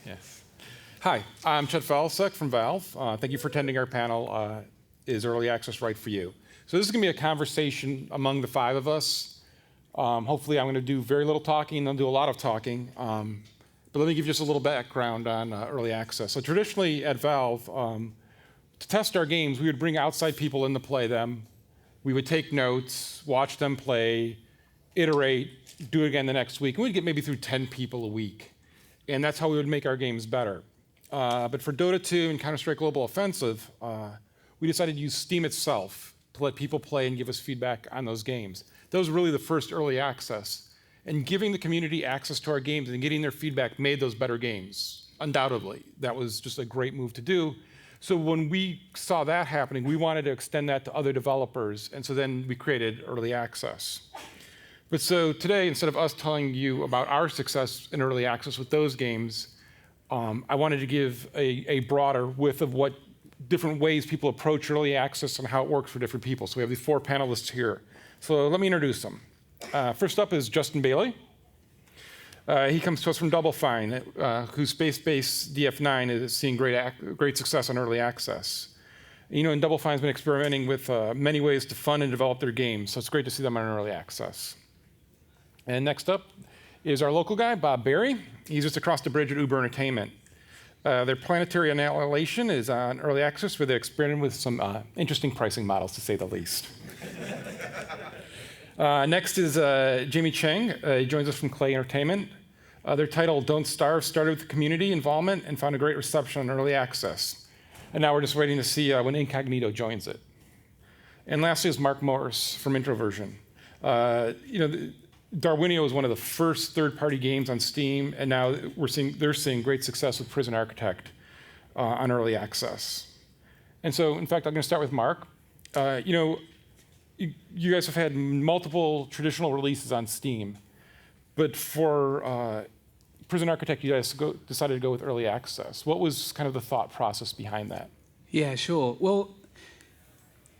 Yes. Hi, I'm Chet from Valve. Thank you for attending our panel, Is Early Access Right for You? So this is going to be a conversation among the five of us. Hopefully I'm going to do very little talking and I'll do a lot of talking. But let me give you just a little background on early access. So traditionally at Valve, to test our games, we would bring outside people in to play them. We would take notes, watch them play, iterate, do it again the next week. And we'd get maybe through 10 people a week. And that's how we would make our games better. But for Dota 2 and Counter-Strike Global Offensive, we decided to use Steam itself to let people play and give us feedback on those games. That was really the first early access. And giving the community access to our games and getting their feedback made those better games, undoubtedly. That was just a great move to do. So when we saw that happening, we wanted to extend that to other developers. And so then we created early access. But so today, instead of us telling you about our success in early access with those games, I wanted to give a broader width of what different ways people approach early access and how it works for different people. So we have these four panelists here. So let me introduce them. First up is Justin Bailey. He comes to us from Double Fine, whose space-based DF9 is seeing great success on early access. You know, and Double Fine's been experimenting with many ways to fund and develop their games, so it's great to see them on early access. And next up is our local guy, Bob Berry. He's just across the bridge at Uber Entertainment. Their planetary annihilation is on early access, where they're experimenting with some interesting pricing models, to say the least. Next is Jamie Cheng. He joins us from Klei Entertainment. Their title, Don't Starve, started with community involvement and found a great reception on early access. And now we're just waiting to see when Incognito joins it. And lastly is Mark Morris from Introversion. Darwinio was one of the first third-party games on Steam, and now they're seeing great success with Prison Architect on early access. And so, in fact, I'm going to start with Mark. You guys have had multiple traditional releases on Steam, but for Prison Architect, you guys decided to go with early access. What was kind of the thought process behind that? Yeah, sure. Well,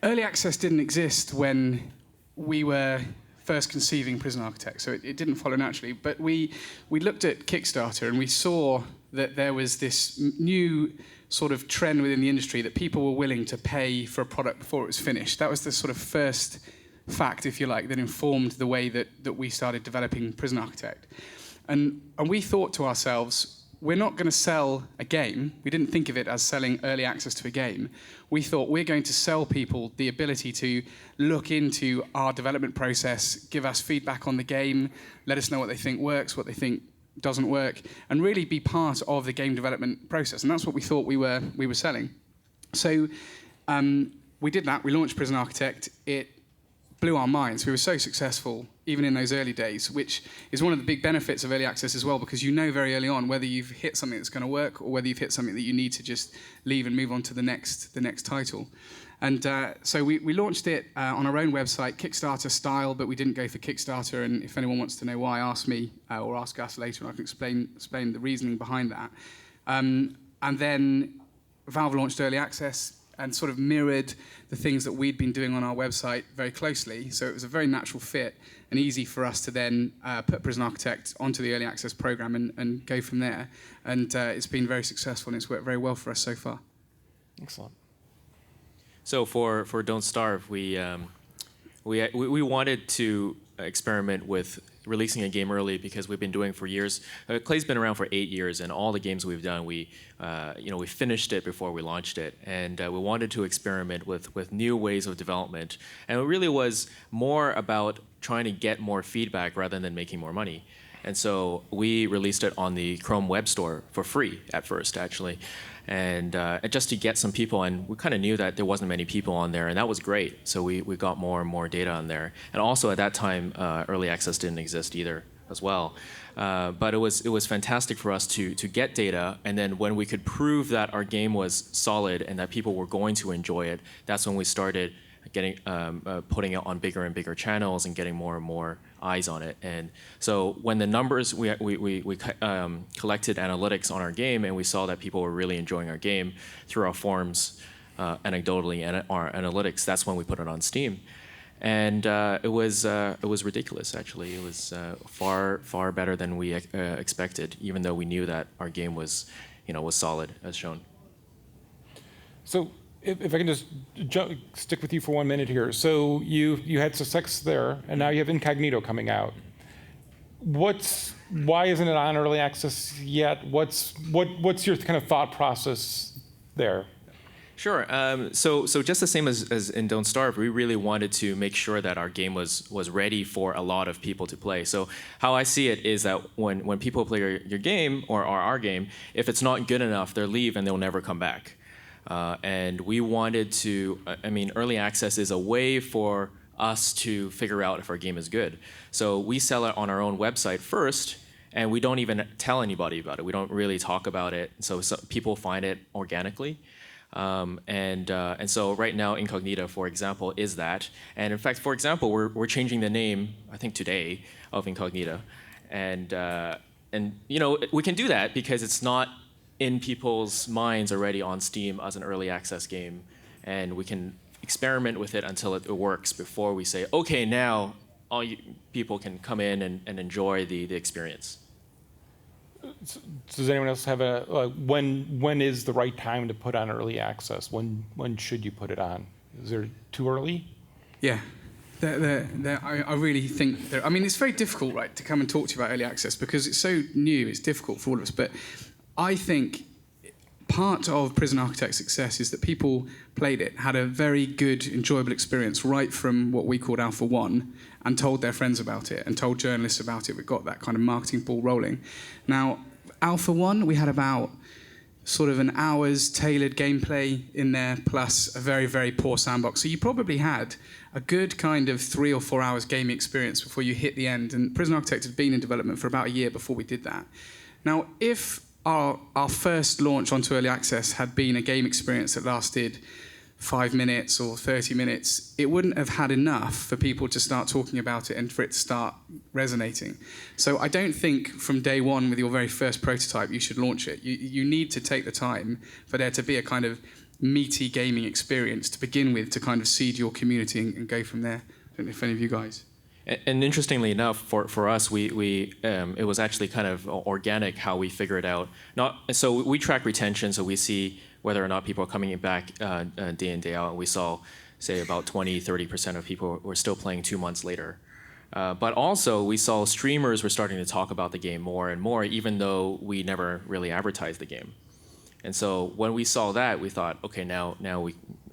early access didn't exist when we were first conceiving Prison Architect, so it didn't follow naturally. But we looked at Kickstarter and we saw that there was this new sort of trend within the industry that people were willing to pay for a product before it was finished. That was the sort of first fact, if you like, that informed the way that we started developing Prison Architect. And we thought to ourselves, we're not going to sell a game. We didn't think of it as selling early access to a game. We thought we're going to sell people the ability to look into our development process, give us feedback on the game, let us know what they think works, what they think doesn't work, and really be part of the game development process. And that's what we thought we were selling. So we did that. We launched Prison Architect. It blew our minds. We were so successful, even in those early days, which is one of the big benefits of early access as well, because you know very early on whether you've hit something that's going to work or whether you've hit something that you need to just leave and move on to the next title. And so we launched it on our own website, Kickstarter style, but we didn't go for Kickstarter. And if anyone wants to know why, ask me or ask us later, and I can explain the reasoning behind that. And then Valve launched early access and sort of mirrored the things that we'd been doing on our website very closely. So it was a very natural fit and easy for us to then put Prison Architect onto the early access program and go from there. And it's been very successful and it's worked very well for us so far. Excellent. So for Don't Starve, we wanted to experiment with releasing a game early because we've been doing it for years. Klei's been around for 8 years, and all the games we've done, we finished it before we launched it, and we wanted to experiment with new ways of development. And it really was more about trying to get more feedback rather than making more money. And so we released it on the Chrome Web Store for free at first, actually. And just to get some people, and we kind of knew that there wasn't many people on there, and that was great. So we got more and more data on there. And also at that time, early access didn't exist either as well. But it was fantastic for us to get data, and then when we could prove that our game was solid and that people were going to enjoy it, that's when we started putting it on bigger and bigger channels and getting more and more eyes on it. And so when the numbers, we collected analytics on our game, and we saw that people were really enjoying our game through our forums, anecdotally, and our analytics. That's when we put it on Steam. and it was ridiculous. Actually, it was far better than we expected, even though we knew that our game was solid as shown. So if I can just stick with you for 1 minute here. So you had success there, and now you have Incognito coming out. Why isn't it on early access yet? What's your kind of thought process there? Sure. So just the same as in Don't Starve, we really wanted to make sure that our game was ready for a lot of people to play. So how I see it is that when people play your game or our game, if it's not good enough, they'll leave and they'll never come back. And we wanted to, early access is a way for us to figure out if our game is good. So we sell it on our own website first, and we don't even tell anybody about it. We don't really talk about it, so people find it organically. And so right now, Incognito, for example, is that. And in fact, for example, we're changing the name, I think today, of Incognito. And we can do that because it's not in people's minds already on Steam as an early access game, and we can experiment with it until it works before we say, okay, now all people can come in and enjoy the experience. Does anyone else have when is the right time to put on early access? When should you put it on? Is there too early? Yeah. I really think it's very difficult, right, to come and talk to you about early access because it's so new, it's difficult for all of us. But I think part of Prison Architect's success is that people played it, had a very good, enjoyable experience right from what we called Alpha 1 and told their friends about it and told journalists about it. We got that kind of marketing ball rolling. Now, Alpha 1, we had about sort of an hour's tailored gameplay in there plus a very, very poor sandbox. So you probably had a good kind of 3 or 4 hours gaming experience before you hit the end. And Prison Architect had been in development for about a year before we did that. Now, if our first launch onto early access had been a game experience that lasted 5 minutes or 30 minutes, it wouldn't have had enough for people to start talking about it and for it to start resonating. So I don't think from day one with your very first prototype you should launch it. You need to take the time for there to be a kind of meaty gaming experience to begin with to kind of seed your community and go from there. I don't know if any of you guys... And interestingly enough, for us, it was actually kind of organic how we figured out. So we track retention, so we see whether or not people are coming back day in, day out. And we saw, say, about 20-30% of people were still playing 2 months later. But also, we saw streamers were starting to talk about the game more and more, even though we never really advertised the game. And so when we saw that, we thought, okay, now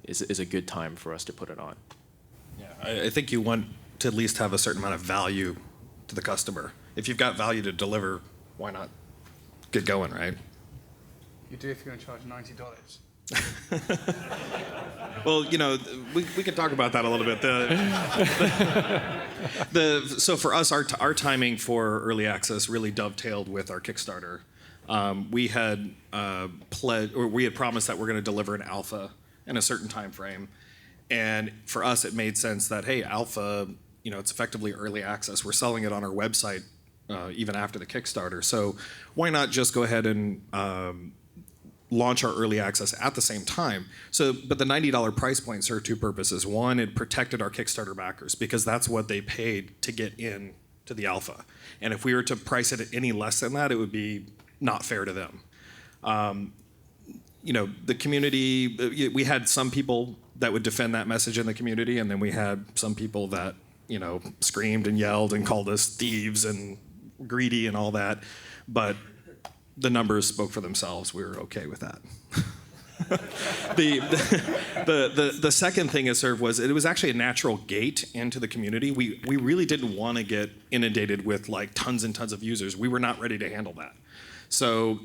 is a good time for us to put it on. Yeah, I think you want to at least have a certain amount of value to the customer. If you've got value to deliver, why not get going, right? You do if you're going to charge $90. Well, we can talk about that a little bit. So for us, our timing for early access really dovetailed with our Kickstarter. We had promised that we're going to deliver an alpha in a certain time frame, and for us, it made sense that alpha, it's effectively early access. We're selling it on our website even after the Kickstarter. So why not just go ahead and launch our early access at the same time? But the $90 price point served 2 purposes. One, it protected our Kickstarter backers because that's what they paid to get in to the alpha. And if we were to price it at any less than that, it would be not fair to them. The community, we had some people that would defend that message in the community, and then we had some people that screamed and yelled and called us thieves and greedy and all that. But the numbers spoke for themselves. We were okay with that. The second thing it served was it was actually a natural gate into the community. We really didn't want to get inundated with tons and tons of users. We were not ready to handle that. So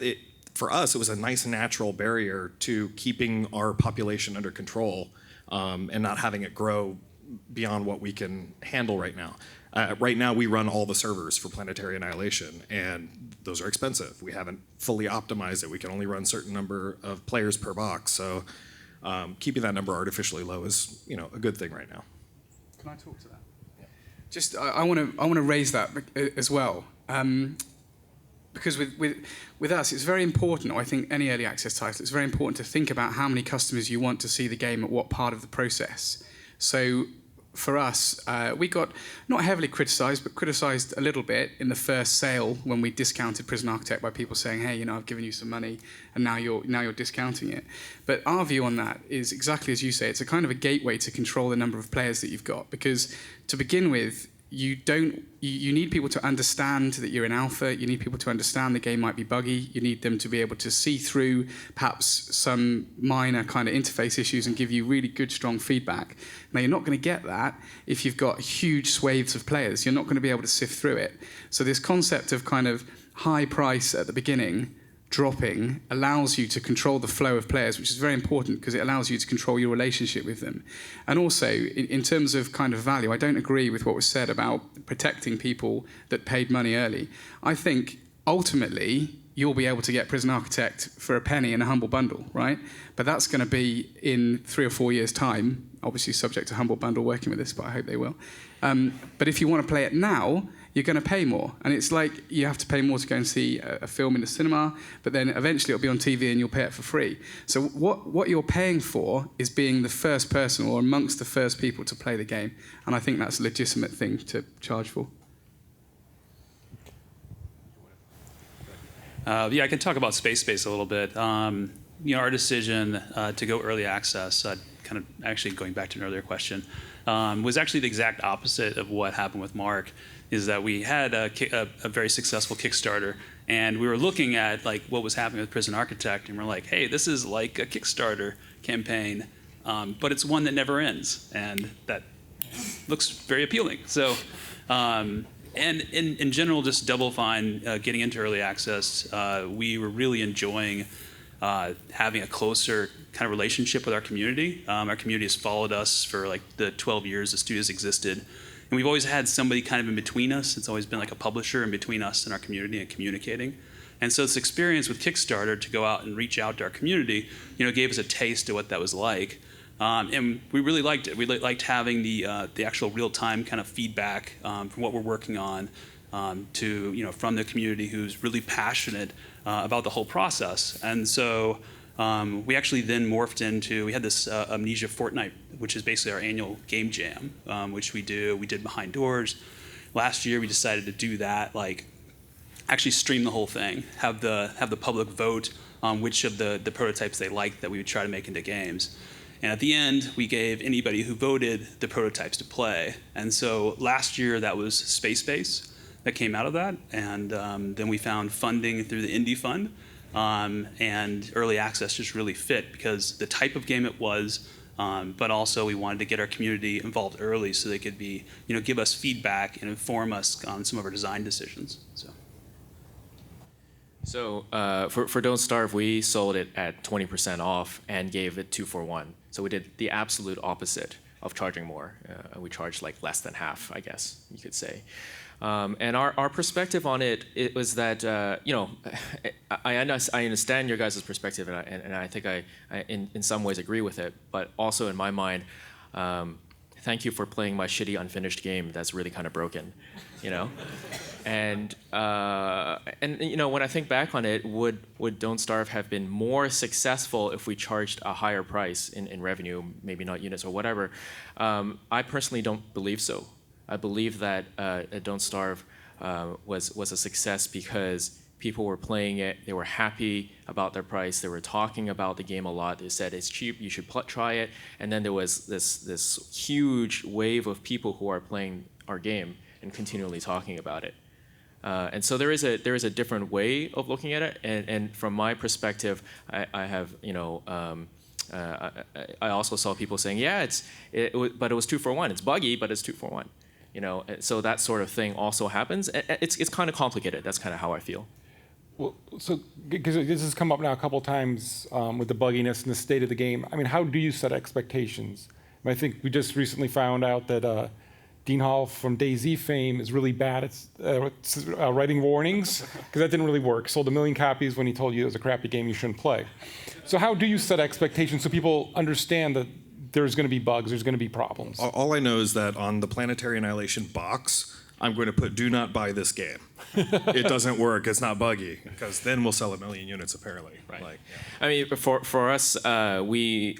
for us, it was a nice natural barrier to keeping our population under control and not having it grow beyond what we can handle right now. Right now, we run all the servers for Planetary Annihilation, and those are expensive. We haven't fully optimized it. We can only run a certain number of players per box, so keeping that number artificially low is a good thing right now. Can I talk to that? Yeah. Just I want to raise that as well, because with us, it's very important. Or I think any early access title, it's very important to think about how many customers you want to see the game at what part of the process. So for us, we got not heavily criticised, but criticised a little bit in the first sale when we discounted Prison Architect by people saying, "Hey, I've given you some money, and now you're discounting it." But our view on that is exactly as you say. It's a kind of a gateway to control the number of players that you've got, because to begin with, you need people to understand that you're in alpha. You need people to understand the game might be buggy. You need them to be able to see through perhaps some minor kind of interface issues and give you really good, strong feedback. Now, you're not going to get that if you've got huge swathes of players. You're not going to be able to sift through it. So this concept of kind of high price at the beginning dropping allows you to control the flow of players, which is very important because it allows you to control your relationship with them. And also, in terms of kind of value, I don't agree with what was said about protecting people that paid money early. I think ultimately you'll be able to get Prison Architect for a penny in a Humble Bundle, right? But that's going to be in 3 or 4 years' time, obviously subject to Humble Bundle working with this, but I hope they will. But if you want to play it now, you're going to pay more. And it's like you have to pay more to go and see a film in the cinema, but then eventually it'll be on TV and you'll pay it for free. So what you're paying for is being the first person or amongst the first people to play the game. And I think that's a legitimate thing to charge for. Yeah, I can talk about Space a little bit. Our decision to go early access, kind of actually going back to an earlier question, was actually the exact opposite of what happened with Mark. Is that we had a very successful Kickstarter, and we were looking at like what was happening with Prison Architect, and we're like, hey, this is like a Kickstarter campaign, but it's one that never ends, and that looks very appealing. So, and in general, just Double Fine getting into early access, we were really enjoying having a closer kind of relationship with our community. Our community has followed us for like the 12 years the studio's existed. And we've always had somebody kind of in between us. It's always been like a publisher in between us and our community and communicating. And so this experience with Kickstarter to go out and reach out to our community, gave us a taste of what that was like. And we really liked it. We liked having the actual real-time kind of feedback from what we're working on to, from the community who's really passionate about the whole process. And so we actually then morphed into, we had this Amnesia Fortnight, which is basically our annual game jam, which we did behind doors. Last year we decided to do that, like actually stream the whole thing, have the public vote on which of the prototypes they liked that we would try to make into games. And at the end, we gave anybody who voted the prototypes to play. And so last year that was Space that came out of that. And then we found funding through the Indie Fund. And early access just really fit because the type of game it was, but also we wanted to get our community involved early so they could be, give us feedback and inform us on some of our design decisions. So for Don't Starve, we sold it at 20% off and gave it 2 for 1. So we did the absolute opposite of charging more. We charged like less than half, I guess you could say. And our perspective on it was that, I understand your guys' perspective, and I think I in some ways agree with it, but also in my mind, thank you for playing my shitty unfinished game that's really kind of broken, And when I think back on it, would Don't Starve have been more successful if we charged a higher price in revenue, maybe not units or whatever? I personally don't believe so. I believe that Don't Starve was a success because people were playing it, they were happy about their price, they were talking about the game a lot, they said it's cheap, you should try it, and then there was this huge wave of people who are playing our game and continually talking about it. And so there is a different way of looking at it, and from my perspective, I have, I also saw people saying, yeah, but it was 2 for 1, it's buggy, but it's 2 for 1. So that sort of thing also happens. It's kind of complicated. That's kind of how I feel. Well, so because this has come up now a couple times with the bugginess and the state of the game. I mean, how do you set expectations? I think we just recently found out that Dean Hall from DayZ fame is really bad at writing warnings because that didn't really work. Sold 1 million copies when he told you it was a crappy game you shouldn't play. So how do you set expectations so people understand that there's going to be bugs, there's going to be problems? All I know is that on the Planetary Annihilation box, I'm going to put "Do not buy this game." It doesn't work. It's not buggy because then we'll sell 1 million units apparently. Right. Yeah. I mean, for us, when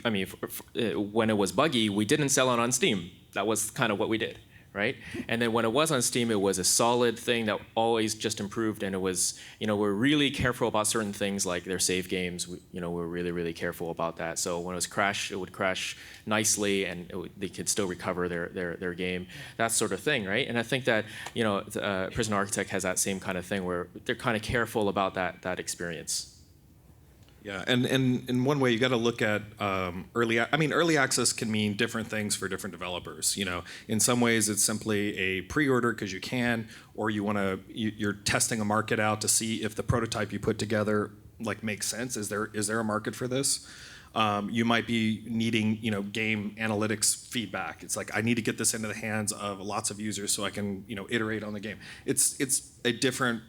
it was buggy, we didn't sell it on Steam. that was kind of what we did, right? And then when it was on Steam, it was a solid thing that always just improved, and it was, we're really careful about certain things like their save games. We're really, really careful about that. So when it would crash nicely, and they could still recover their game, that sort of thing, right? And I think that, Prison Architect has that same kind of thing where they're kind of careful about that experience. Yeah, and in one way, you got to look at early access can mean different things for different developers. In some ways, it's simply a pre-order because you can, or you're testing a market out to see if the prototype you put together makes sense. Is there a market for this? You might be needing game analytics feedback. It's like, I need to get this into the hands of lots of users so I can iterate on the game. It's a different.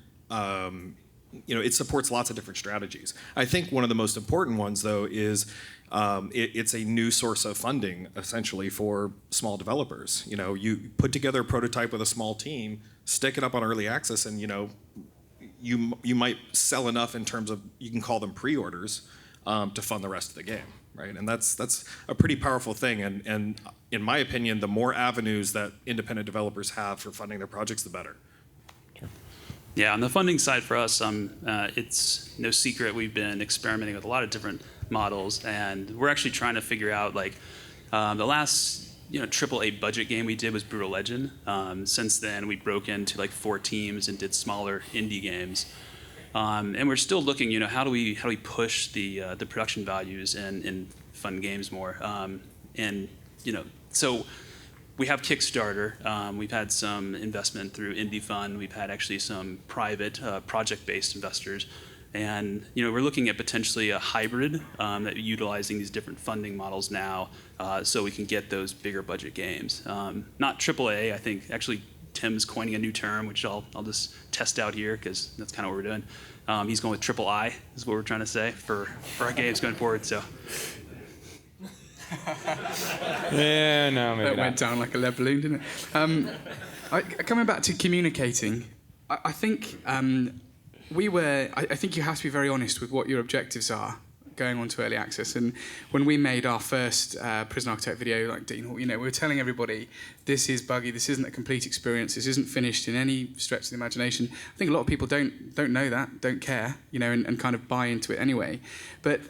It supports lots of different strategies. I think one of the most important ones, though, is it's a new source of funding, essentially, for small developers. You put together a prototype with a small team, stick it up on early access, and you might sell enough in terms of, you can call them pre-orders, to fund the rest of the game, right? And that's a pretty powerful thing. And in my opinion, the more avenues that independent developers have for funding their projects, the better. Yeah, on the funding side for us, it's no secret we've been experimenting with a lot of different models, and we're actually trying to figure out the last AAA budget game we did was Brutal Legend. Since then, we broke into 4 teams and did smaller indie games, and we're still looking. How do we push the production values in fun games more? So. We have Kickstarter. We've had some investment through Indie Fund. We've had actually some private project-based investors. And we're looking at potentially a hybrid that utilizing these different funding models now so we can get those bigger budget games. Not AAA, I think. Actually, Tim's coining a new term, which I'll just test out here because that's kind of what we're doing. He's going with triple I, is what we're trying to say for our games going forward. So. Yeah, no, maybe That not. went down like a lead balloon, didn't it? Coming back to communicating, I think I think you have to be very honest with what your objectives are going on to early access. And when we made our first Prison Architect video, like Dean, we were telling everybody, this is buggy, this isn't a complete experience, this isn't finished in any stretch of the imagination. I think a lot of people don't know that, don't care, and kind of buy into it anyway. But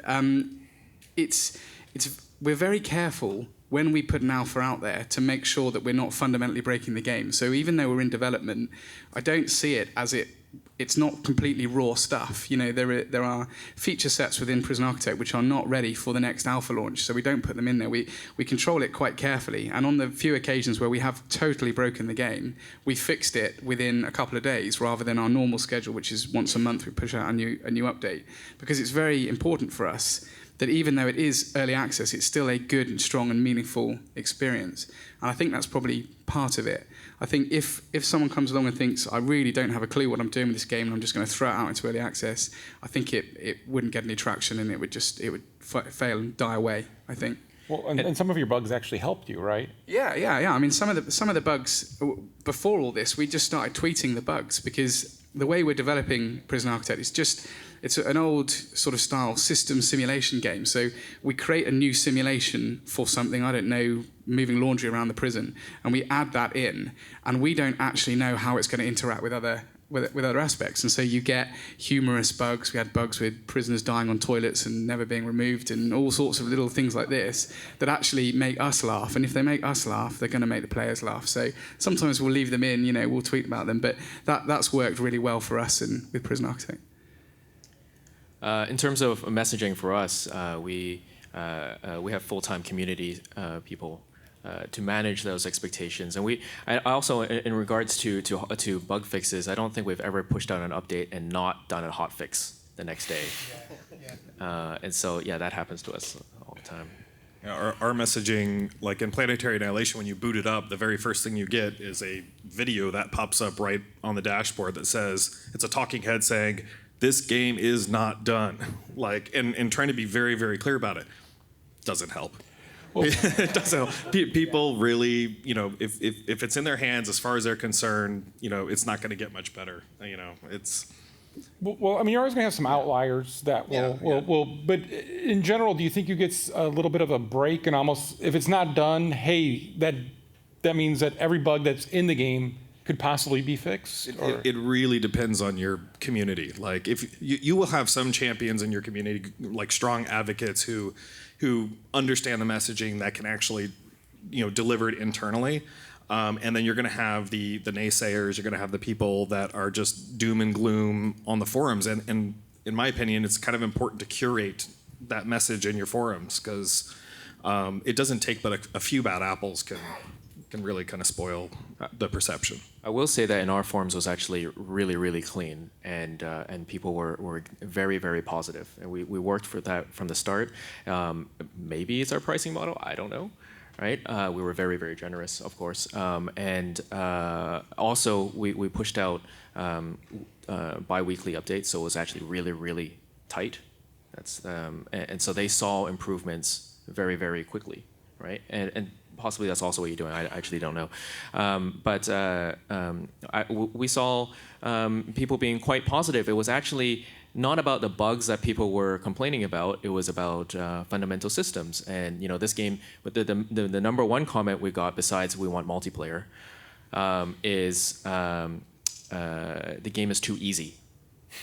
we're very careful when we put an alpha out there to make sure that we're not fundamentally breaking the game. So even though we're in development, I don't see it as it's not completely raw stuff. There are feature sets within Prison Architect which are not ready for the next alpha launch, so we don't put them in there. We control it quite carefully, and on the few occasions where we have totally broken the game, we fixed it within a couple of days rather than our normal schedule, which is once a month we push out a new update, because it's very important for us that even though it is early access, it's still a good and strong and meaningful experience. And I think that's probably part of it. I think if someone comes along and thinks, I really don't have a clue what I'm doing with this game and I'm just going to throw it out into early access, I think it wouldn't get any traction and it would fail and die away, I think. Well, and some of your bugs actually helped you, right? Yeah. I mean, some of the bugs, before all this, we just started tweeting the bugs, because the way we're developing Prison Architect is it's an old sort of style system simulation game. So we create a new simulation for something, I don't know, moving laundry around the prison, and we add that in, and we don't actually know how it's going to interact with other aspects. And so you get humorous bugs. We had bugs with prisoners dying on toilets and never being removed, and all sorts of little things like this that actually make us laugh. And if they make us laugh, they're going to make the players laugh. So sometimes we'll leave them in, we'll tweet about them, but that's worked really well for us with Prison Architect. In terms of messaging for us, we have full-time community people to manage those expectations, and I also, in regards to bug fixes, I don't think we've ever pushed out an update and not done a hot fix the next day. And so that happens to us all the time. Yeah, our messaging, like in Planetary Annihilation, when you boot it up, the very first thing you get is a video that pops up right on the dashboard that says, it's a talking head saying, this game is not done. And trying to be very, very clear about it doesn't help. Well, it doesn't help. People really, if it's in their hands, as far as they're concerned, it's not going to get much better. It's. Well, I mean, you're always going to have some outliers that will. But in general, do you think you get a little bit of a break and almost, if it's not done, hey, that that means that every bug that's in the game could possibly be fixed? It really depends on your community. Like if you will have some champions in your community, like strong advocates who understand the messaging that can actually, deliver it internally. And then you're going to have the naysayers. You're going to have the people that are just doom and gloom on the forums. And in my opinion, it's kind of important to curate that message in your forums, because it doesn't take but a few bad apples can really kind of spoil the perception. I will say that in our forums was actually really, really clean, and people were very, very positive, and we worked for that from the start. Maybe it's our pricing model, I don't know, right? We were very, very generous, of course, and also we pushed out bi-weekly updates, so it was actually really, really tight. That's and so they saw improvements very, very quickly, right? And possibly that's also what you're doing. I actually don't know. We saw people being quite positive. It was actually not about the bugs that people were complaining about. It was about fundamental systems. And this game, the number one comment we got, besides we want multiplayer, is the game is too easy.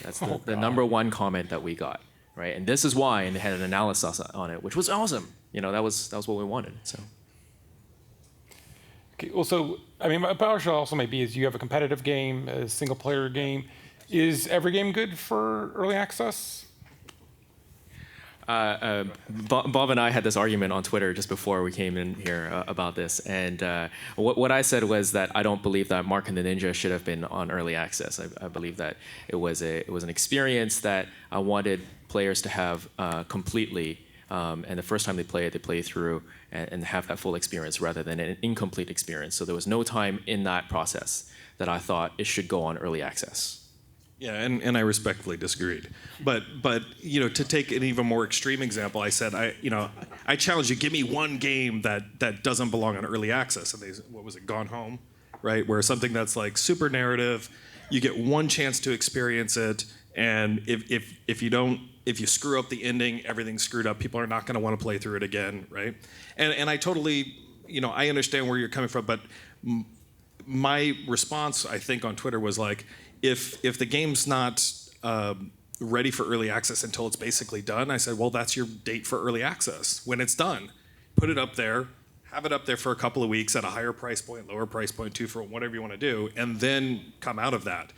That's the number one comment that we got, right? And this is why, and they had an analysis on it, which was awesome. That was what we wanted. So. Okay, well, so, my PowerShell also may be is you have a competitive game, a single-player game. Is every game good for early access? Bob and I had this argument on Twitter just before we came in here about this, and what I said was that I don't believe that Mark and the Ninja should have been on early access. I believe that it was an experience that I wanted players to have completely. And the first time they play through and have that full experience rather than an incomplete experience. So there was no time in that process that I thought it should go on early access. Yeah, and I respectfully disagreed. But to take an even more extreme example, I said I challenge you, give me one game that doesn't belong on early access. And what was it, Gone Home, right? Where something that's like super narrative, you get one chance to experience it, and if you screw up the ending, everything's screwed up. People are not going to want to play through it again, right? And I totally, I understand where you're coming from, but my response, I think, on Twitter was like, if the game's not ready for early access until it's basically done, I said, well, that's your date for early access. When it's done, put it up there, have it up there for a couple of weeks at a higher price point, lower price point too, for whatever you want to do, and then come out of that.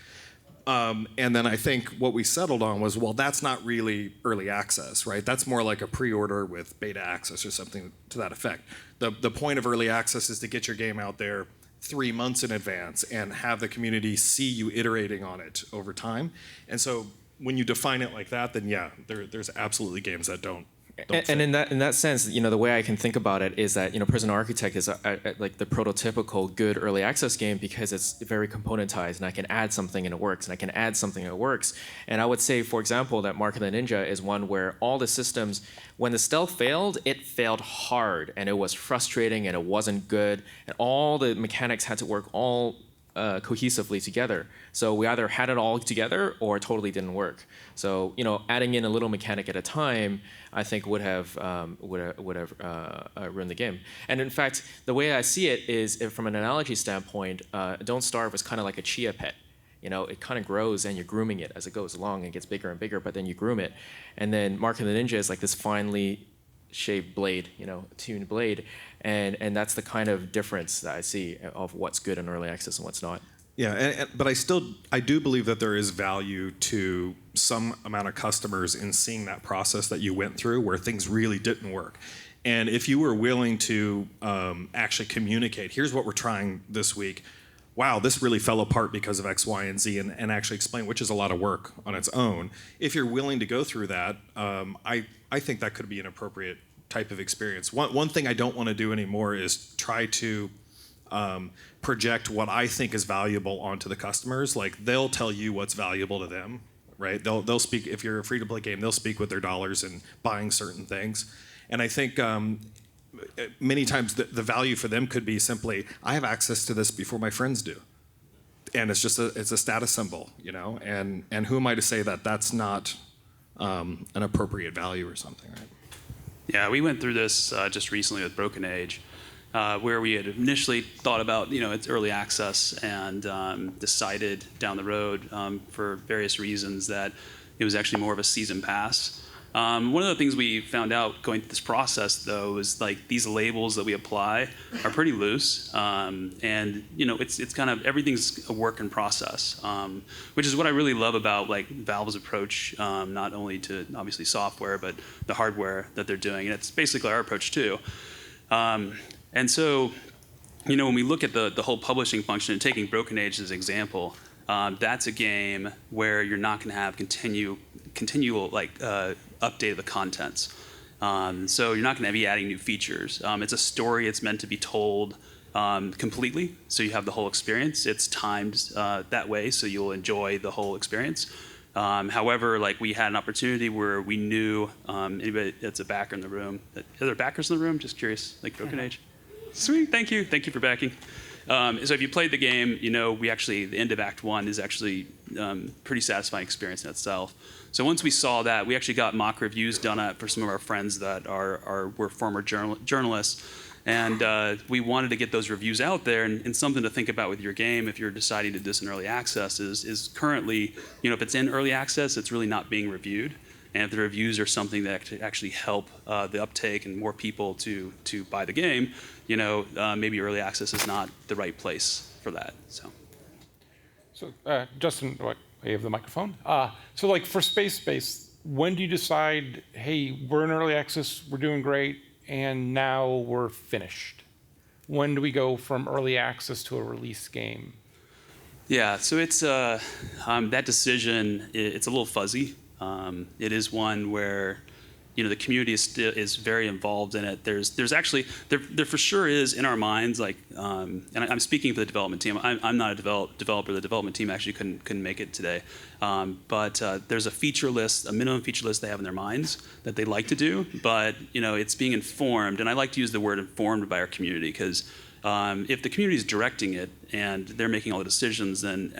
And then I think what we settled on was, well, that's not really early access, right? That's more like a pre-order with beta access or something to that effect. The point of early access is to get your game out there 3 months in advance and have the community see you iterating on it over time. And so when you define it like that, then yeah, there's absolutely games that don't. And in that sense, the way I can think about it is that Prison Architect is like the prototypical good early access game because it's very componentized, and I can add something and it works, and I can add something and it works. And I would say, for example, that Mark of the Ninja is one where all the systems, when the stealth failed, it failed hard, and it was frustrating, and it wasn't good, and all the mechanics had to work all cohesively together. So we either had it all together or it totally didn't work. So adding in a little mechanic at a time, I think would have ruined the game. And in fact, the way I see it is, from an analogy standpoint, Don't Starve is kind of like a chia pet. It kind of grows and you're grooming it as it goes along and gets bigger and bigger, but then you groom it. And then Mark of the Ninja is like this finely shaved blade, tuned blade. And that's the kind of difference that I see of what's good in early access and what's not. Yeah, but I do believe that there is value to some amount of customers in seeing that process that you went through where things really didn't work. And if you were willing to actually communicate, here's what we're trying this week. Wow, this really fell apart because of X, Y, and Z, and actually explain, which is a lot of work on its own. If you're willing to go through that, I think that could be an appropriate type of experience. One thing I don't want to do anymore is try to project what I think is valuable onto the customers. Like, they'll tell you what's valuable to them, right? They'll speak, if you're a free-to-play game, they'll speak with their dollars and buying certain things. And I think many times the value for them could be simply, I have access to this before my friends do. And it's just it's a status symbol, and who am I to say that that's not an appropriate value or something, right? Yeah, we went through this just recently with Broken Age, where we had initially thought about, it's early access and decided down the road for various reasons that it was actually more of a season pass. One of the things we found out going through this process, though, is like these labels that we apply are pretty loose, and it's kind of everything's a work in process, which is what I really love about like Valve's approach, not only to obviously software but the hardware that they're doing, and it's basically our approach too. And so, when we look at the whole publishing function and taking Broken Age as an example, that's a game where you're not going to have continual update of the contents. So you're not going to be adding new features. It's a story. It's meant to be told completely, so you have the whole experience. It's timed that way, so you'll enjoy the whole experience. However, like we had an opportunity where we knew anybody that's a backer in the room. Are there backers in the room? Just curious, like Broken Age. Sweet, thank you for backing. So if you played the game, the end of Act 1 is actually pretty satisfying experience in itself. So once we saw that, we actually got mock reviews done for some of our friends that were former journalists, and we wanted to get those reviews out there. And something to think about with your game if you're deciding to do this in early access is currently, if it's in early access, it's really not being reviewed. And if the reviews are something that actually help the uptake and more people to buy the game, maybe early access is not the right place for that. So Justin, you have the microphone. So like for Space, when do you decide, hey, we're in early access, we're doing great, and now we're finished? When do we go from early access to a release game? Yeah, so it's that decision. It's a little fuzzy. It is one where the community is very involved in it. There's actually there for sure is in our minds, like, and I'm speaking for the development team. I'm not a developer. The development team actually couldn't make it today. But there's a feature list, a minimum feature list they have in their minds that they like to do. But it's being informed, and I like to use the word informed by our community because if the community is directing it and they're making all the decisions, then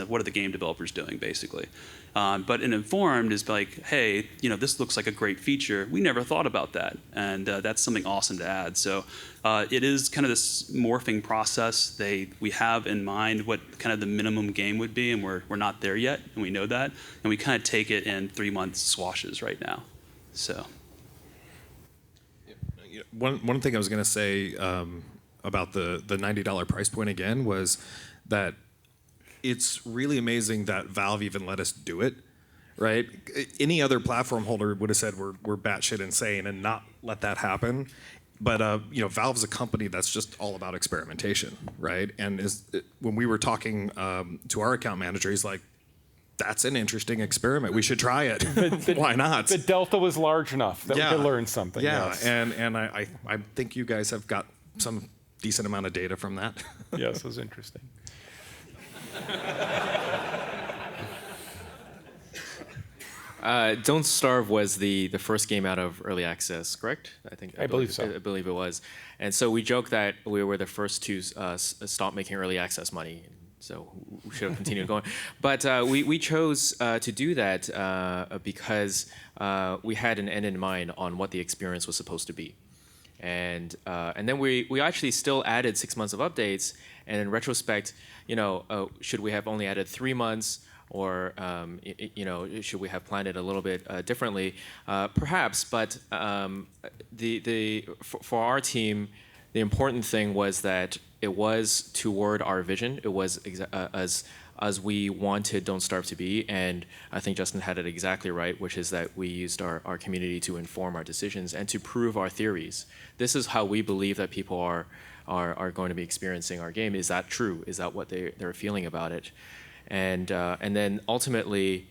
what are the game developers doing basically? But an informed is like, hey, this looks like a great feature. We never thought about that, and that's something awesome to add. So it is kind of this morphing process. We have in mind what kind of the minimum game would be, and we're not there yet, and we know that, and we kind of take it in 3-month swashes right now. So one thing I was going to say about the $90 price point again was that it's really amazing that Valve even let us do it, right? Any other platform holder would have said we're batshit insane and not let that happen. But Valve's a company that's just all about experimentation, right? And when we were talking to our account manager, he's like, "That's an interesting experiment. We should try it. Why not?" The delta was large enough that we could learn something. Yeah, yes. and I think you guys have got some decent amount of data from that. Yes, it was interesting. Don't Starve was the first game out of early access, correct? I believe so. I believe it was. And so we joke that we were the first to stop making early access money. So we should have continued going. But we chose to do that because we had an end in mind on what the experience was supposed to be. And then we actually still added 6 months of updates. And in retrospect, should we have only added 3 months, or should we have planned it a little bit differently? Perhaps, but for our team, the important thing was that it was toward our vision. It was as we wanted Don't Starve to be, and I think Justin had it exactly right, which is that we used our community to inform our decisions and to prove our theories. This is how we believe that people are going to be experiencing our game. Is that true? Is that what they're feeling about it? And then ultimately,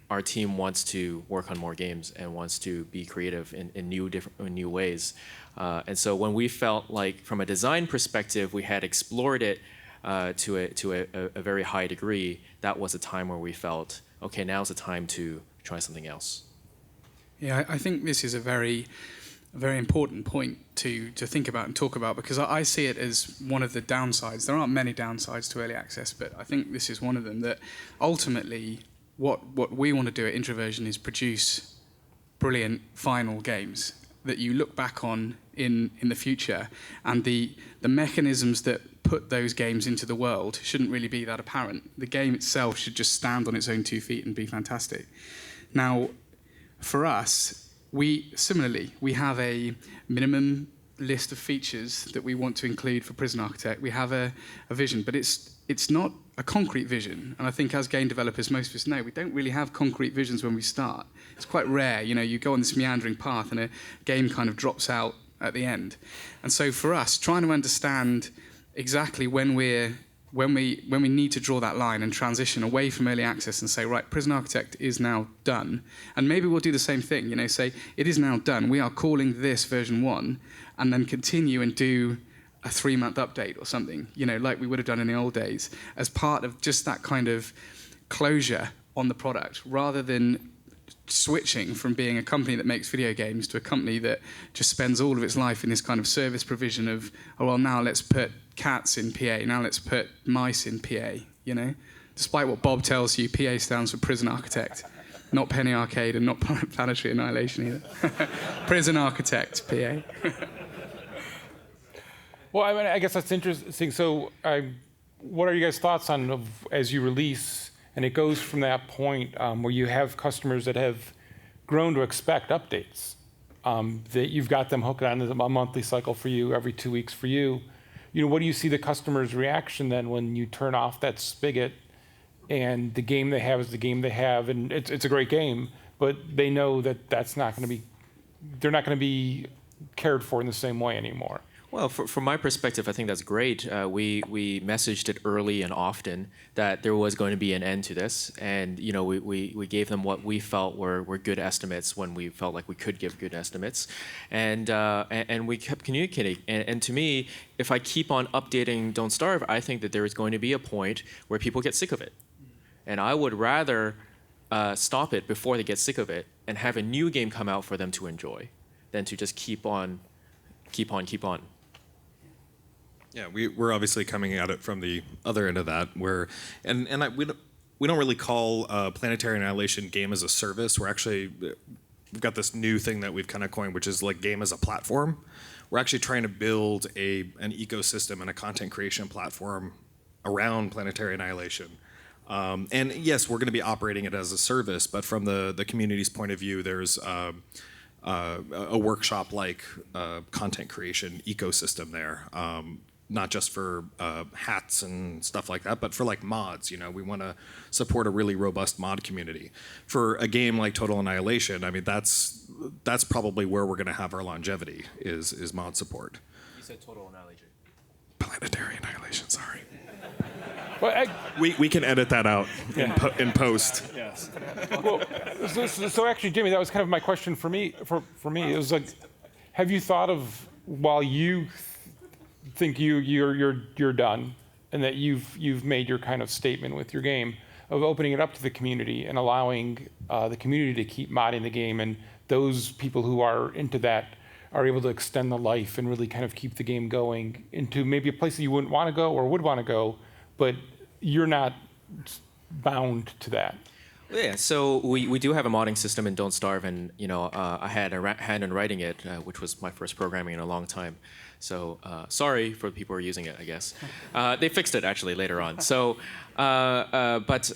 our team wants to work on more games and wants to be creative in new ways. And so when we felt like, from a design perspective, we had explored it to a very high degree, that was a time where we felt, okay, now's the time to try something else. Yeah, I think this is a very important point to think about and talk about, because I see it as one of the downsides. There aren't many downsides to early access, but I think this is one of them, that ultimately what we want to do at Introversion is produce brilliant final games. that you look back on in the future, and the mechanisms that put those games into the world shouldn't really be that apparent. The game itself should just stand on its own 2 feet and be fantastic. Now, for us, we have a minimum list of features that we want to include for Prison Architect. We have a vision, but it's not a concrete vision. And I think as game developers, most of us know, we don't really have concrete visions when we start. It's quite rare. You go on this meandering path and a game kind of drops out at the end. And so for us, trying to understand exactly when we need to draw that line and transition away from early access and say, right, Prison Architect is now done. And maybe we'll do the same thing, say, it is now done. We are calling this version 1, and then continue and do a 3-month update or something, like we would have done in the old days, as part of just that kind of closure on the product, rather than switching from being a company that makes video games to a company that just spends all of its life in this kind of service provision of, oh, well, now let's put cats in PA, now let's put mice in PA, Despite what Bob tells you, PA stands for Prison Architect, not Penny Arcade and not Planetary Annihilation either. Prison Architect, PA. Well, I guess that's interesting. So what are you guys' thoughts on as you release, and it goes from that point where you have customers that have grown to expect updates, that you've got them hooked on a monthly cycle for you, every 2 weeks for you. What do you see the customer's reaction then when you turn off that spigot and the game they have is the game they have, and it's a great game, but they know that they're not going to be cared for in the same way anymore? Well, from my perspective, I think that's great. We messaged it early and often that there was going to be an end to this, and we gave them what we felt were good estimates when we felt like we could give good estimates, and we kept communicating. And to me, if I keep on updating Don't Starve, I think that there is going to be a point where people get sick of it, and I would rather stop it before they get sick of it and have a new game come out for them to enjoy, than to just keep on. Yeah, we're obviously coming at it from the other end of that, where, we don't really call Planetary Annihilation game as a service. We've got this new thing that we've kind of coined, which is like game as a platform. We're actually trying to build an ecosystem and a content creation platform around Planetary Annihilation. And yes, we're going to be operating it as a service, but from the community's point of view, there's a workshop-like content creation ecosystem there. Not just for hats and stuff like that, but for like mods. We want to support a really robust mod community. For a game like Total Annihilation, that's probably where we're going to have our longevity is mod support. You said Total Annihilation. Planetary Annihilation, sorry. Well, we can edit that out in post. Yes. Well, so actually, Jimmy, that was kind of my question for me. For me, it was like, have you thought of, while you think you're done, and that you've made your kind of statement with your game, of opening it up to the community and allowing the community to keep modding the game, and those people who are into that are able to extend the life and really kind of keep the game going into maybe a place that you wouldn't want to go or would want to go, but you're not bound to that? Yeah, so we do have a modding system in Don't Starve, and I had a hand in writing it, which was my first programming in a long time. So sorry for the people who are using it, I guess. They fixed it actually later on. So, but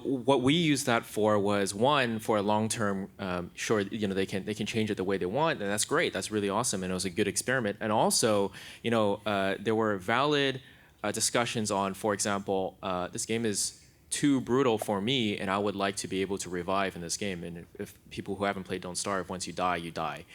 what we used that for was, one, for a long-term. Sure, they can change it the way they want, and that's great. That's really awesome, and it was a good experiment. And also, there were valid discussions on, for example, this game is too brutal for me, and I would like to be able to revive in this game. And if people who haven't played Don't Starve, once you die, you die.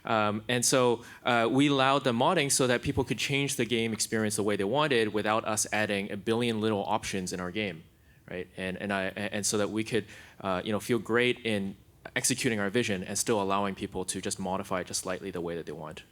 And so we allowed the modding so that people could change the game experience the way they wanted without us adding a billion little options in our game, right? And so that we could feel great in executing our vision and still allowing people to just modify it just slightly the way that they want.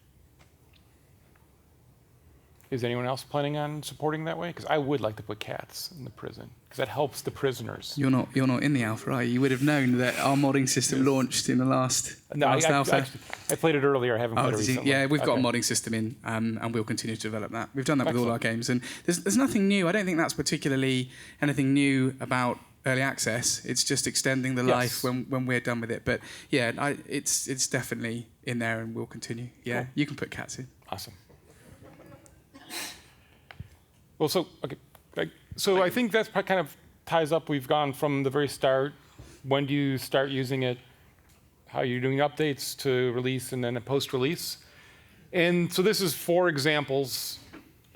Is anyone else planning on supporting that way? Because I would like to put cats in the prison, because that helps the prisoners. You're not in the alpha, are you? You would have known that our modding system launched in the last alpha. I played it earlier. I haven't played it recently. Yeah, we've got a modding system in, and we'll continue to develop that. We've done that with all our games, and there's nothing new. I don't think that's particularly anything new about early access. It's just extending the life when we're done with it. But yeah, it's definitely in there and will continue. Yeah, Cool. you can put cats in. Awesome. Well, so I think that's kind of ties up. We've gone from the very start. When do you start using it? How you're doing updates to release and then a post-release. And so this is 4 examples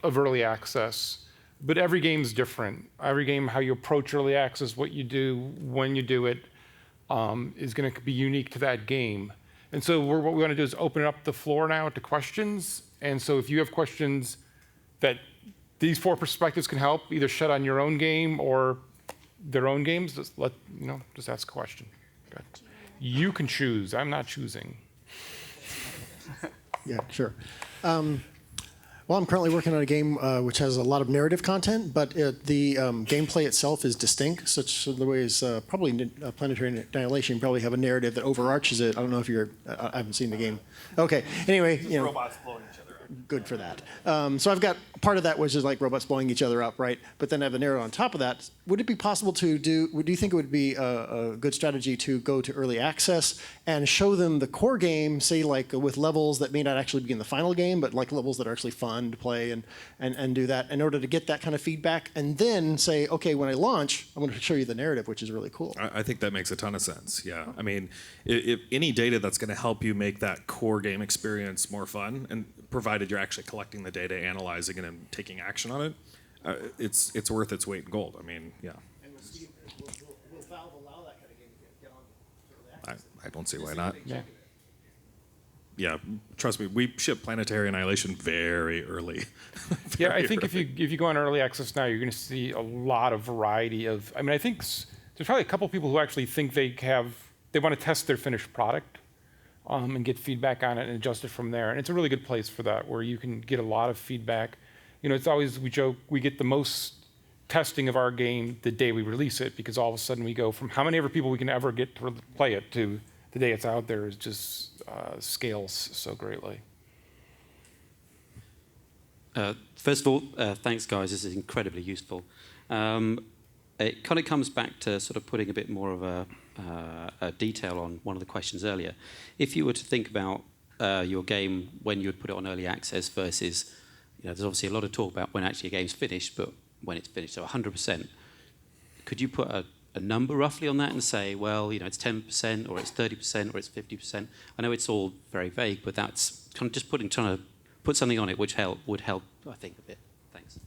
of early access. But every game's different. Every game, how you approach early access, what you do, when you do it, is going to be unique to that game. And so what we want to do is open up the floor now to questions. And so if you have questions that these 4 perspectives can help, either shed on your own game or their own games, just ask a question. Good. You can choose. I'm not choosing. Yeah, sure. Well, I'm currently working on a game which has a lot of narrative content, but the gameplay itself is distinct, such the way as probably Planetary Annihilation probably have a narrative that overarches it. I don't know if I haven't seen the game. Okay, anyway, Robots blowing each other up. good for that. So I've got part of that, which is like robots blowing each other up, right? But then I have a narrative on top of that. Would it be possible to do you think it would be a good strategy to go to early access and show them the core game, say like with levels that may not actually be in the final game, but like levels that are actually fun to play and do that in order to get that kind of feedback, and then say, okay, when I launch, I'm going to show you the narrative, which is really cool. I think that makes a ton of sense. Yeah, I mean, if any data that's going to help you make that core game experience more fun, and provided you're actually collecting the data, analyzing it, and taking action on it, it's worth its weight in gold. I mean, yeah. And will Valve allow that kind of game to get on early access? I don't see why not. Yeah. Yeah, trust me, we ship Planetary Annihilation very early. Yeah, I think if you go on early access now, you're going to see a lot of variety of. I mean, I think there's probably a couple people who actually think they want to test their finished product, and get feedback on it and adjust it from there. And it's a really good place for that, where you can get a lot of feedback. It's always, we joke, we get the most testing of our game the day we release it, because all of a sudden we go from how many ever people we can ever get to play it to the day it's out there is just scales so greatly. First of all, thanks, guys. This is incredibly useful. It kind of comes back to sort of putting a bit more of a detail on one of the questions earlier. If you were to think about your game when you would put it on early access versus, there's obviously a lot of talk about when actually a game's finished, but when it's finished, so 100%. Could you put a number roughly on that and say, well, it's 10% or it's 30% or it's 50%? I know it's all very vague, but that's kind of just trying to put something on it which would help, I think, a bit. Thanks.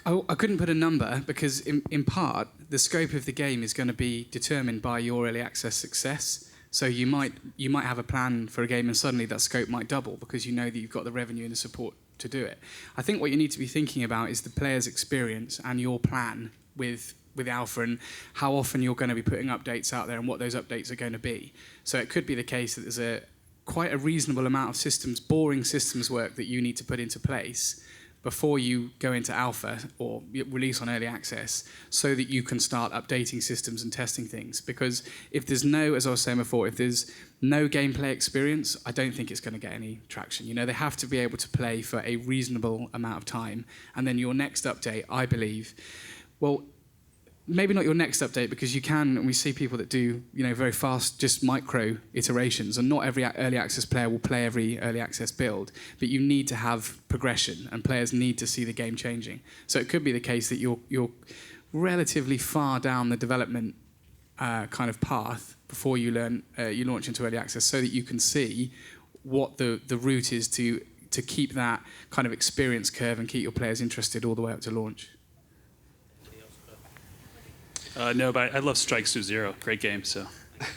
I couldn't put a number because, in part, the scope of the game is going to be determined by your early access success. So you might have a plan for a game and suddenly that scope might double because you know that you've got the revenue and the support to do it. I think what you need to be thinking about is the player's experience and your plan with Alpha and how often you're going to be putting updates out there and what those updates are going to be. So it could be the case that there's quite a reasonable amount of boring systems work that you need to put into place before you go into alpha or release on early access so that you can start updating systems and testing things. Because if there's as I was saying before, if there's no gameplay experience, I don't think it's going to get any traction. They have to be able to play for a reasonable amount of time. And then your next update, I believe, well, maybe not your next update, because you can, and we see people that do, very fast, just micro iterations, and not every early access player will play every early access build, but you need to have progression, and players need to see the game changing. So it could be the case that you're relatively far down the development kind of path before you launch into early access, so that you can see what the route is to keep that kind of experience curve and keep your players interested all the way up to launch. No, but I love Strikes Through Zero. Great game, so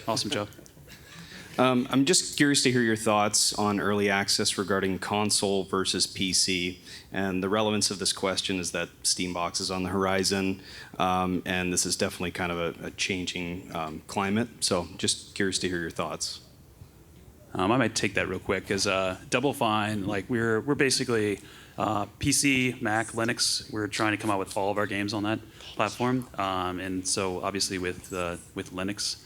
awesome job. I'm just curious to hear your thoughts on early access regarding console versus PC. And the relevance of this question is that Steambox is on the horizon, and this is definitely kind of a changing climate. So just curious to hear your thoughts. I might take that real quick, because Double Fine, we're basically PC, Mac, Linux. We're trying to come out with all of our games on that platform, and so obviously with Linux,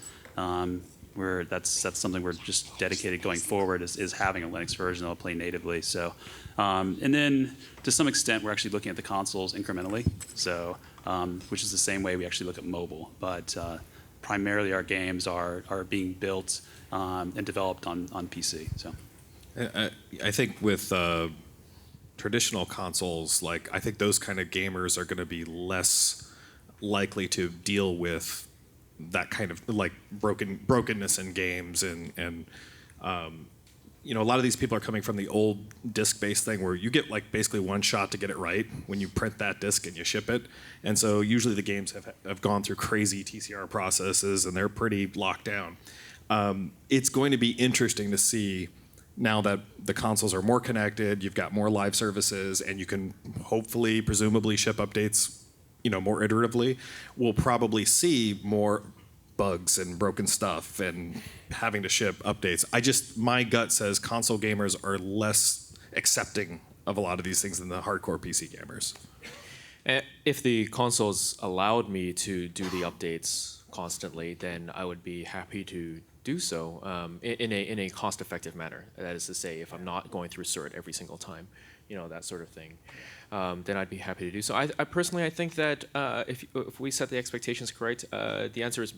That's something we're just dedicated going forward is having a Linux version that'll play natively. So, and then to some extent, we're actually looking at the consoles incrementally. So, which is the same way we actually look at mobile, but primarily our games are being built and developed on PC. So, I think with traditional consoles, like I think those kind of gamers are going to be less likely to deal with that kind of like brokenness in games and you know, a lot of these people are coming from the old disc-based thing where you get like basically one shot to get it right when you print that disc and you ship it. And so usually the games have gone through crazy TCR processes and they're pretty locked down. It's going to be interesting to see now that the consoles are more connected, you've got more live services, and you can hopefully, presumably ship updates, you know, more iteratively. We'll probably see more bugs and broken stuff and having to ship updates. My gut says console gamers are less accepting of a lot of these things than the hardcore PC gamers. If the consoles allowed me to do the updates constantly, then I would be happy to do so in a cost-effective manner. That is to say, if I'm not going through CERT every single time, you know, that sort of thing, then I'd be happy to do so. I personally think that if we set the expectations correct, the answer is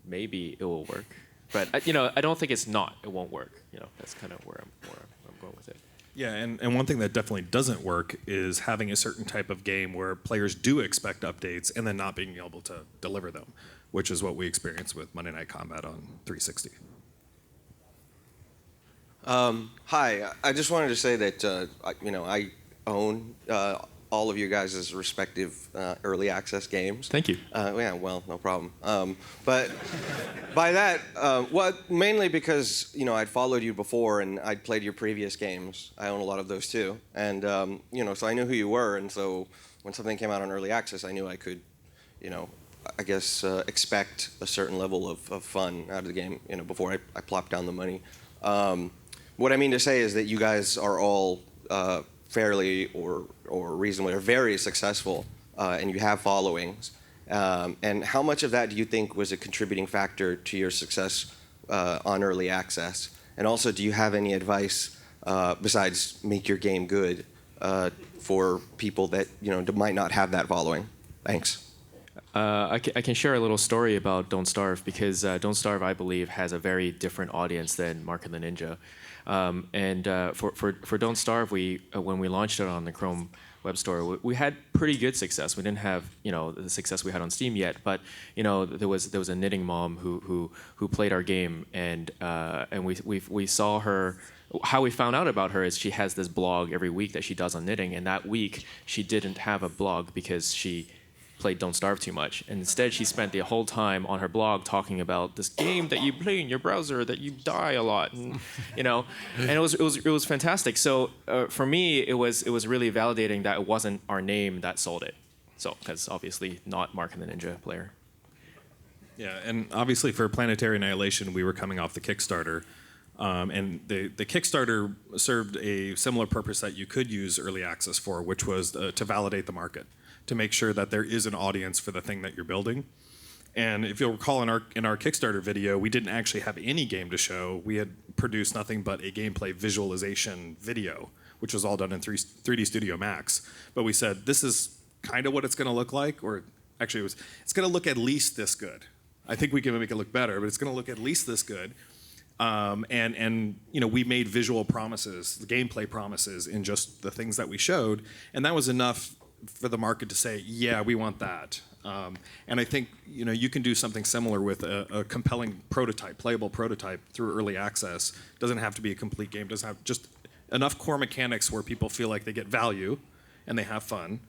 maybe it will work. But you know, I don't think it's not. It won't work. You know, that's kind of where I'm going with it. Yeah, and one thing that definitely doesn't work is having a certain type of game where players do expect updates and then not being able to deliver them, which is what we experienced with Monday Night Combat on 360. Hi, I just wanted to say that I own all of you guys' respective early access games. Thank you. Yeah, well, no problem. But by that, mainly because I'd followed you before and I'd played your previous games. I own a lot of those too, and so I knew who you were. And so when something came out on early access, I knew I could, I guess expect a certain level of fun out of the game, before I plopped down the money. What I mean to say is that you guys are all fairly or reasonably or very successful, and you have followings. And how much of that do you think was a contributing factor to your success on early access? And also, do you have any advice besides make your game good for people that might not have that following? Thanks. I can share a little story about Don't Starve because Don't Starve, I believe, has a very different audience than Mark and the Ninja. For Don't Starve, when we launched it on the Chrome Web Store, we had pretty good success. We didn't have the success we had on Steam yet, but there was a knitting mom who played our game, and we saw her. How we found out about her is she has this blog every week that she does on knitting, and that week she didn't have a blog because she played Don't Starve too much. And instead, she spent the whole time on her blog talking about this game that you play in your browser that you die a lot, and and it was fantastic. So for me, it was really validating that it wasn't our name that sold it. So because obviously not Mark and the Ninja player. Yeah, and obviously for Planetary Annihilation, we were coming off the Kickstarter. And the Kickstarter served a similar purpose that you could use early access for, which was to validate the market, to make sure that there is an audience for the thing that you're building. And if you'll recall in our Kickstarter video, we didn't actually have any game to show. We had produced nothing but a gameplay visualization video, which was all done in 3D Studio Max. But we said, this is kind of what it's going to look like, or actually it's going to look at least this good. I think we can make it look better, but it's going to look at least this good. We made visual promises, the gameplay promises in just the things that we showed, and that was enough for the market to say, yeah, we want that. And I think you can do something similar with a compelling prototype, playable prototype through early access. Doesn't have to be a complete game. Doesn't have just enough core mechanics where people feel like they get value and they have fun,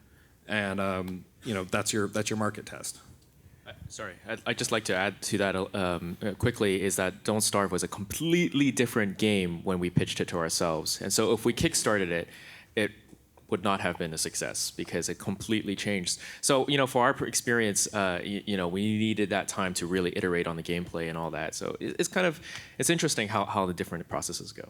and that's your market test. Sorry, I'd just like to add to that quickly, is that Don't Starve was a completely different game when we pitched it to ourselves. And so if we kickstarted it, it would not have been a success because it completely changed. So, for our experience, we needed that time to really iterate on the gameplay and all that. So it's interesting how the different processes go.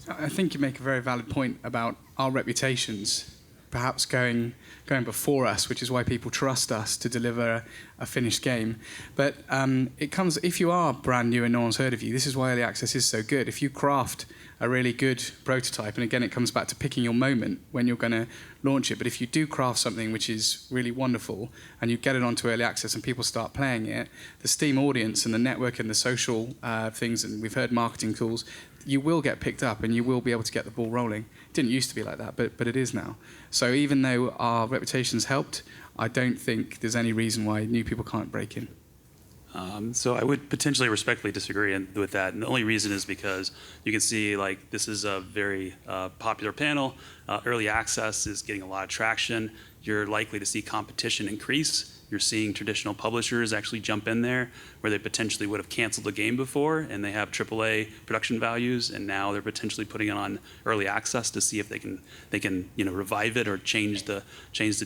I think you make a very valid point about our reputations perhaps going before us, which is why people trust us to deliver a finished game. But it comes, if you are brand new and no one's heard of you, this is why early access is so good. If you craft a really good prototype, and again, it comes back to picking your moment when you're going to launch it, but if you do craft something which is really wonderful and you get it onto early access and people start playing it, the Steam audience and the network and the social things, and we've heard marketing tools, you will get picked up and you will be able to get the ball rolling. It didn't used to be like that, but it is now. So even though our reputation's helped, I don't think there's any reason why new people can't break in. So I would potentially respectfully disagree with that, and the only reason is because you can see like this is a very popular panel. Early access is getting a lot of traction. You're likely to see competition increase. You're seeing traditional publishers actually jump in there where they potentially would have canceled the game before, and they have AAA production values, and now they're potentially putting it on early access to see if they can revive it or change the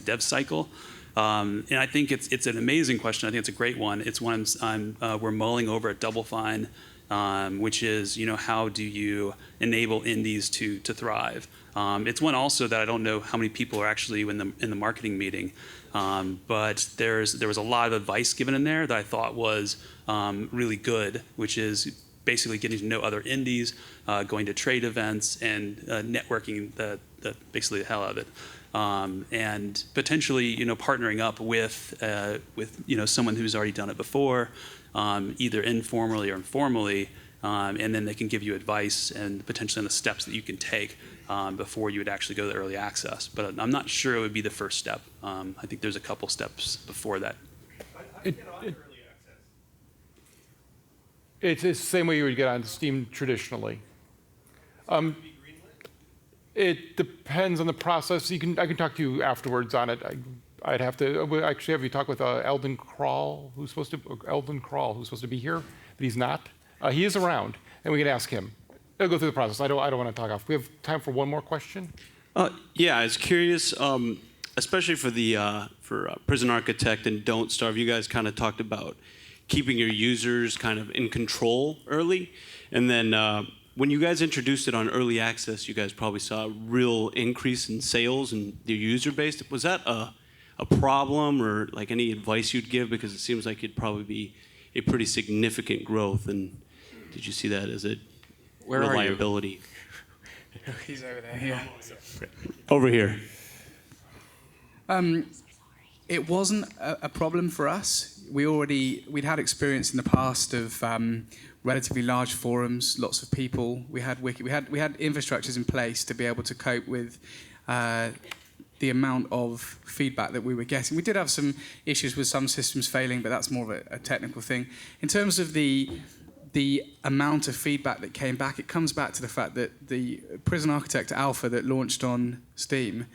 dev cycle. And I think it's an amazing question. I think it's a great one. It's one we're mulling over at Double Fine, which is how do you enable indies to thrive? It's one also that I don't know how many people are actually in the marketing meeting, but there was a lot of advice given in there that I thought was really good, which is basically getting to know other indies, going to trade events, and networking basically the hell out of it. And potentially, partnering up with someone who's already done it before, either informally or informally, and then they can give you advice and potentially on the steps that you can take before you would actually go to early access. But I'm not sure it would be the first step. I think there's a couple steps before that. It's the same way you would get on Steam traditionally. It depends on the process. I can talk to you afterwards on it. I'd have to actually have you talk with Eldon Krall, who's supposed to be here, but he's not. He is around, and we can ask him. I'll go through the process. I don't want to talk off. We have time for one more question. Yeah, I was curious, especially for Prison Architect and Don't Starve. You guys kind of talked about keeping your users kind of in control early, and then when you guys introduced it on early access, you guys probably saw a real increase in sales and your user base. Was that a problem, or like any advice you'd give? Because it seems like it'd probably be a pretty significant growth. And did you see that as a reliability? He's over there. Yeah. Over here. It wasn't a problem for us. We'd had experience in the past of relatively large forums, lots of people. We had infrastructures in place to be able to cope with the amount of feedback that we were getting. We did have some issues with some systems failing, but that's more of a technical thing. In terms of the amount of feedback that came back, it comes back to the fact that the Prison Architect Alpha that launched on Steam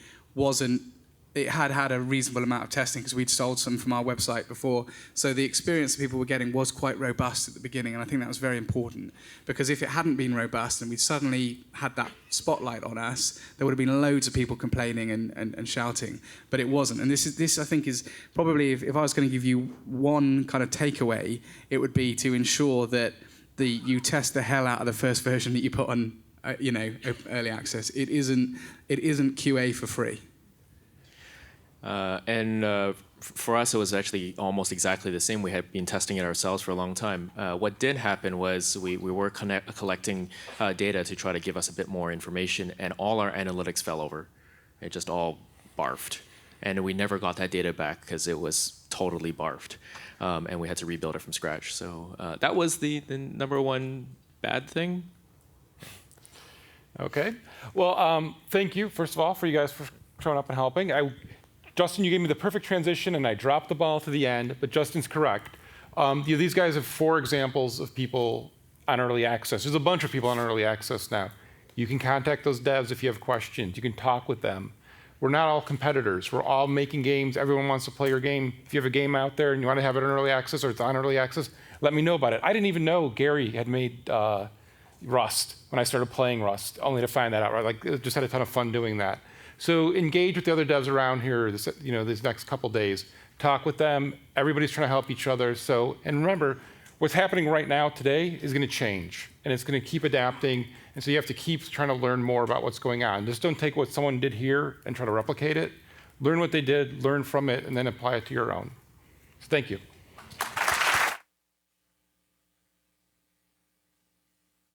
had a reasonable amount of testing because we'd sold some from our website before. So the experience that people were getting was quite robust at the beginning, and I think that was very important, because if it hadn't been robust and we'd suddenly had that spotlight on us, there would have been loads of people complaining and shouting, but it wasn't. And this I think is probably, if I was going to give you one kind of takeaway, it would be to ensure that you test the hell out of the first version that you put on early access. It isn't QA for free. For us, it was actually almost exactly the same. We had been testing it ourselves for a long time. What did happen was we were collecting data to try to give us a bit more information, and all our analytics fell over. It just all barfed. And we never got that data back because it was totally barfed. And we had to rebuild it from scratch. So that was the number one bad thing. Okay. Well, thank you, first of all, for you guys for showing up and helping. Justin, you gave me the perfect transition, and I dropped the ball to the end, but Justin's correct. These guys have 4 examples of people on early access. There's a bunch of people on early access now. You can contact those devs if you have questions. You can talk with them. We're not all competitors. We're all making games. Everyone wants to play your game. If you have a game out there and you want to have it in early access or it's on early access, let me know about it. I didn't even know Gary had made Rust when I started playing Rust, only to find that out. Right? Just had a ton of fun doing that. So engage with the other devs around here these next couple days. Talk with them. Everybody's trying to help each other. And remember, what's happening right now today is going to change, and it's going to keep adapting, and so you have to keep trying to learn more about what's going on. Just don't take what someone did here and try to replicate it. Learn what they did, learn from it, and then apply it to your own. So thank you.